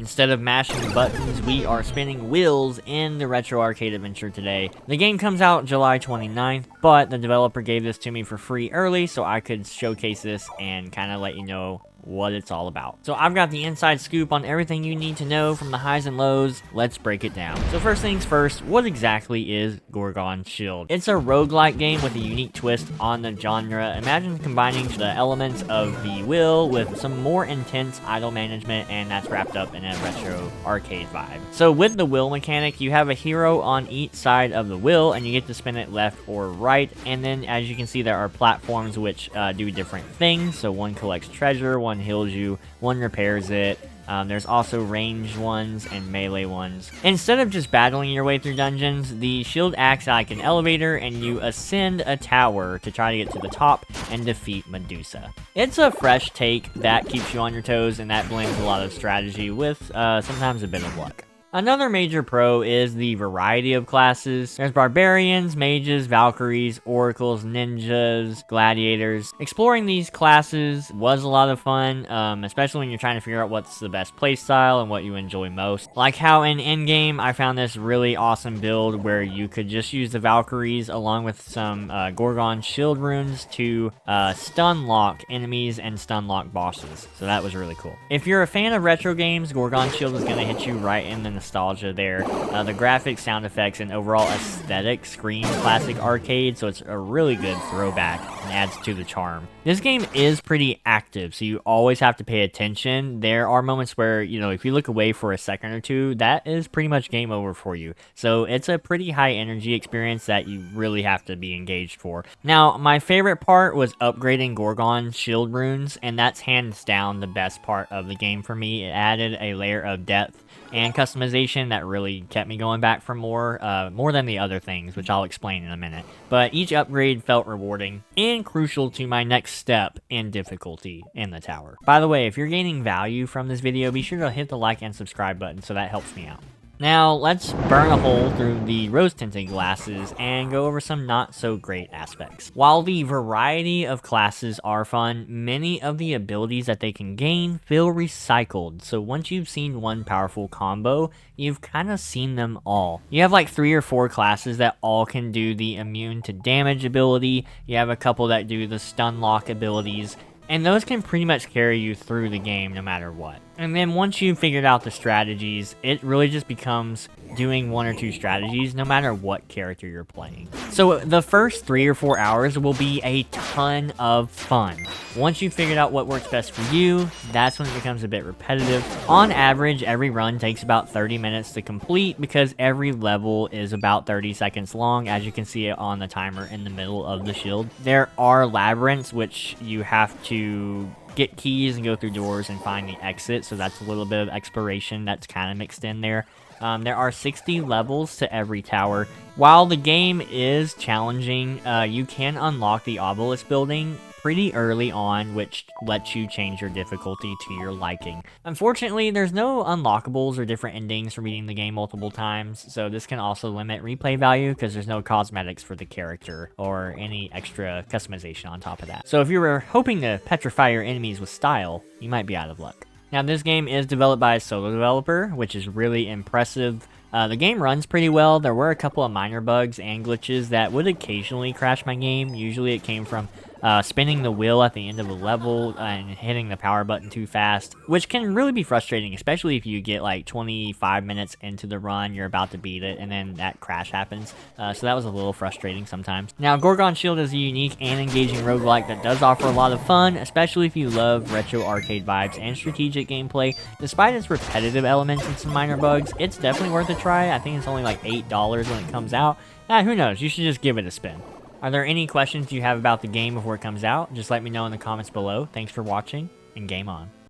Instead of mashing buttons, we are spinning wheels in the retro arcade adventure today. The game comes out July 29th, but the developer gave this to me for free early so I could showcase this and kind of let you know what it's all about. So I've got the inside scoop on everything you need to know from the highs and lows. Let's break it down. So first things first, what exactly is Gorgon Shield? It's a roguelike game with a unique twist on the genre. Imagine combining the elements of the wheel with some more intense idle management, and that's wrapped up in a retro arcade vibe. So with the wheel mechanic, you have a hero on each side of the wheel and you get to spin it left or right, and then as you can see there are platforms which do different things. So one collects treasure, one heals you, one repairs it. There's also ranged ones and melee ones. Instead of just battling your way through dungeons, the shield acts like an elevator and you ascend a tower to try to get to the top and defeat Medusa. It's a fresh take that keeps you on your toes, and that blends a lot of strategy with sometimes a bit of luck. Another major pro is the variety of classes. There's barbarians, mages, valkyries, oracles, ninjas, gladiators. Exploring these classes was a lot of fun, especially when you're trying to figure out what's the best playstyle and what you enjoy most. Like how in endgame, I found this really awesome build where you could just use the valkyries along with some Gorgon Shield runes to stun lock enemies and stun lock bosses. So that was really cool. If you're a fan of retro games, Gorgon Shield is going to hit you right in the nostalgia there. The graphics, sound effects, and overall aesthetic scream classic arcade, so it's a really good throwback and adds to the charm. This game is pretty active, so you always have to pay attention. There are moments where, you know, if you look away for a second or two, that is pretty much game over for you. So it's a pretty high energy experience that you really have to be engaged for. Now, my favorite part was upgrading Gorgon Shield runes, and that's hands down the best part of the game for me. It added a layer of depth and customization that really kept me going back for more than the other things, which I'll explain in a minute. But each upgrade felt rewarding and crucial to my next step in difficulty in the tower. By the way, if you're gaining value from this video, be sure to hit the like and subscribe button so that helps me out. Now, let's burn a hole through the rose-tinted glasses and go over some not-so-great aspects. While the variety of classes are fun, many of the abilities that they can gain feel recycled. So once you've seen one powerful combo, you've kind of seen them all. You have like 3 or 4 classes that all can do the immune to damage ability. You have a couple that do the stun lock abilities, and those can pretty much carry you through the game no matter what. And then once you've figured out the strategies, it really just becomes doing 1 or 2 strategies no matter what character you're playing. So the first 3 or 4 hours will be a ton of fun. Once you've figured out what works best for you, that's when it becomes a bit repetitive. On average, every run takes about 30 minutes to complete because every level is about 30 seconds long, as you can see it on the timer in the middle of the shield. There are labyrinths which you have to get keys and go through doors and find the exit, so that's a little bit of exploration that's kind of mixed in there. There are 60 levels to every tower. While the game is challenging, you can unlock the obelisk building pretty early on, which lets you change your difficulty to your liking. Unfortunately, there's no unlockables or different endings for beating the game multiple times, so this can also limit replay value because there's no cosmetics for the character or any extra customization on top of that. So if you were hoping to petrify your enemies with style, you might be out of luck. Now, this game is developed by a solo developer, which is really impressive. The game runs pretty well. There were a couple of minor bugs and glitches that would occasionally crash my game. Usually it came from spinning the wheel at the end of a level and hitting the power button too fast, which can really be frustrating, especially if you get like 25 minutes into the run, you're about to beat it, and then that crash happens. So that was a little frustrating sometimes. Now, Gorgon Shield is a unique and engaging roguelike that does offer a lot of fun, especially if you love retro arcade vibes and strategic gameplay. Despite its repetitive elements and some minor bugs, it's definitely worth a try. I think it's only like $8 when it comes out. Who knows? You should just give it a spin. Are there any questions you have about the game before it comes out? Just let me know in the comments below. Thanks for watching, and game on.